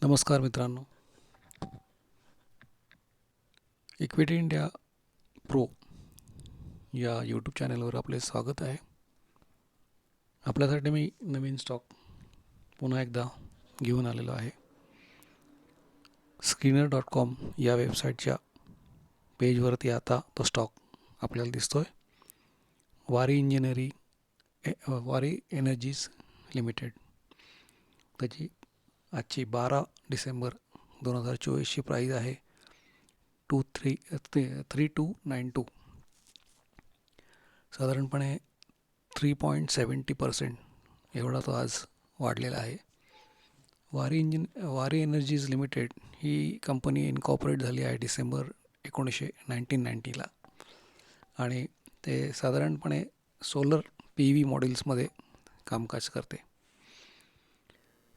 नमस्कार मित्रांनो, equity India pro या यूट्यूब चॅनलवर आपले स्वागत आहे. आपल्यासाठी मी नवीन स्टॉक पुन्हा एकदा घेऊन आलेलो आहे. Screener.com या वेबसाईटच्या पेजवरती आता तो स्टॉक आपल्याला दिसतोय. वारी एनर्जीज लिमिटेड. त्याची आजची 12 डिसेंबर 2024ची प्राईज आहे 3292. साधारणपणे 3.70% एवढा तो आज वाढलेला आहे. वारी एनर्जीज लिमिटेड ही कंपनी इनकॉर्पोरेट झाली आहे डिसेंबर 1990ला आणि ते साधारणपणे सोलर PV मॉडेल्समध्ये कामकाज करते.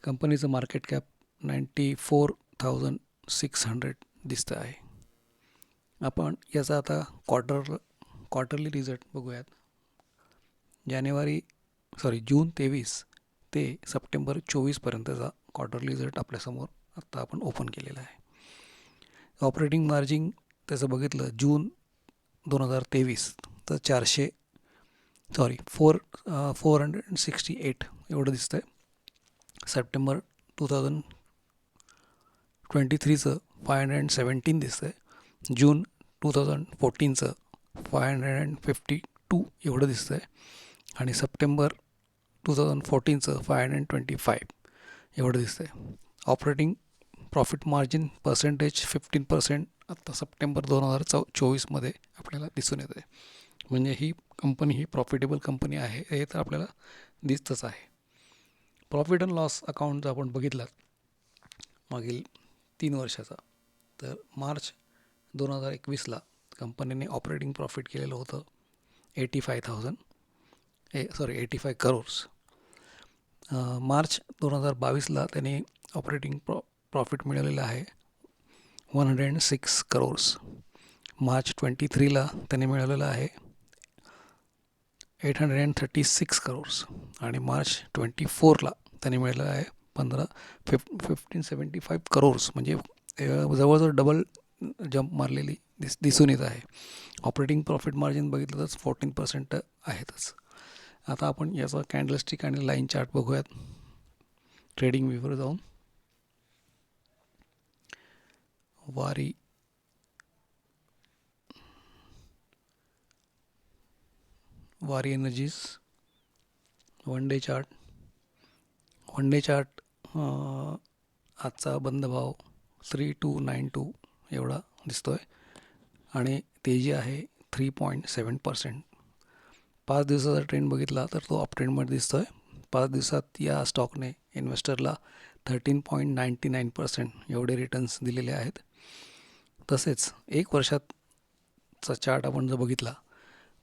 कंपनीचं मार्केट कॅप 94,600 दिसतं आहे. आपण याचा आता क्वार्टरली रिझल्ट बघूयात. जून 23 ते सप्टेंबर 24पर्यंतचा क्वार्टरली रिझल्ट आपल्यासमोर आत्ता आपण ओपन केलेला आहे. ऑपरेटिंग मार्जिन त्याचं बघितलं जून 2023 तर 468 एवढं दिसतं आहे. सप्टेंबर 2023चं 517 दिसतं आहे. जून 2014चं 552 एवढं दिसतं आहे आणि सप्टेंबर 2014चं 525 एवढं दिसतं आहे. ऑपरेटिंग प्रॉफिट मार्जिन पर्सेंटेज 15% आत्ता सप्टेंबर 2024मध्ये आपल्याला दिसून येतं आहे. म्हणजे ही कंपनी ही प्रॉफिटेबल कंपनी आहे हे तर आपल्याला दिसतंच आहे. प्रॉफिट अँड लॉस अकाउंट जर आपण बघितलं मागील 3 वर्षाचा तर मार्च 2021ला कंपनीने ऑपरेटिंग प्रॉफिट केलेलं होतं 85 करोर्स. मार्च 2022ला त्यांनी ऑपरेटिंग प्रॉफिट मिळवलेलं आहे 106 करोर्स. मार्च 23ला त्यांनी मिळवलेलं आहे 836 करोर्स आणि मार्च 24ला त्यांनी मिळालेलं आहे 1575 करोर्स. म्हणजे जवळजवळ डबल जंप मारलेली दिसून येत आहे. ऑपरेटिंग प्रॉफिट मार्जिन बघितलं तर 14% आहेतच. आता आपण याचा कॅन्डलस्टिक आणि लाईन चार्ट बघूयात. ट्रेडिंग व्ह्यूवर जाऊन वारी एनर्जीज वन डे चार्ट आजचा बंद भाव 3292 एवढा दिसतो आहे आणि तेजी आहे 3.7%. 5 दिवसाचा ट्रेंड बघितला तर तो अप ट्रेंडमध्ये दिसतो आहे. 5 दिवसात या स्टॉकने इन्व्हेस्टरला 13.99% एवढे रिटर्न्स दिलेले आहेत. तसेच 1 वर्षाचा चार्ट आपण जर बघितला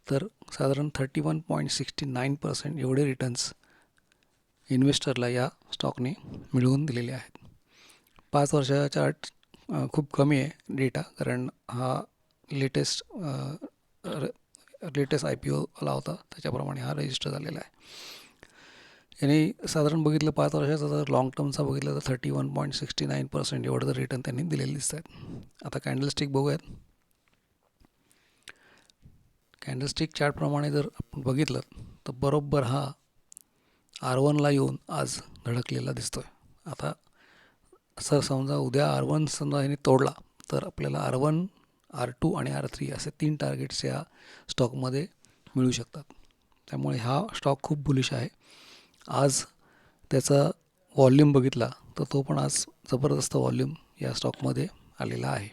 तर साधारण 31.69% एवढे रिटर्न्स इन्व्हेस्टरला या स्टॉकने मिळवून दिलेले आहेत. 5 वर्षाचा चार्ट खूप कमी आहे डेटा, कारण हा लेटेस्ट IPO आला होता त्याच्याप्रमाणे हा रजिस्टर झालेला आहे. याने साधारण बघितलं 5 वर्षाचा जर लॉंग टर्मचा बघितलं तर 31.69% एवढं तर रिटर्न त्यांनी दिलेले दिसत आहेत. आता कॅन्डलस्टिक बघूयात. कॅन्डलस्टिक चार्टप्रमाणे जर आपण बघितलं तर बरोबर हा R1ला येऊन आज धडकलेला दिसतोय. आता समजा उद्या R1 समजा ह्याने तोडला तर आपल्याला R1, R2 आणि R3 असे 3 टार्गेट्स या स्टॉकमध्ये मिळू शकतात. त्यामुळे हा स्टॉक खूप बुलिश आहे. आज त्याचा व्हॉल्यूम बघितला तर तो पण आज जबरदस्त व्हॉल्यूम या स्टॉकमध्ये आलेला आहे.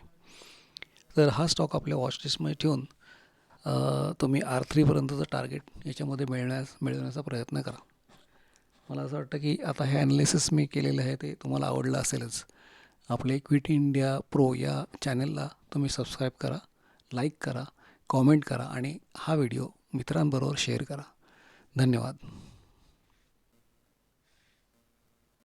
तर हा स्टॉक आपल्या वॉचलिस्टमध्ये ठेवून तुम्ही R3पर्यंतचं टार्गेट याच्यामध्ये मिळवण्याचा प्रयत्न करा. मला असं वाटतं की आता हे ॲनालिसिस मी केलेलं आहे ते तुम्हाला आवडलं असेलच. आपल्या इक्विटी इंडिया प्रो या चॅनलला तुम्ही सबस्क्राईब करा, लाईक करा, कॉमेंट करा आणि हा व्हिडिओ मित्रांबरोबर शेअर करा. धन्यवाद.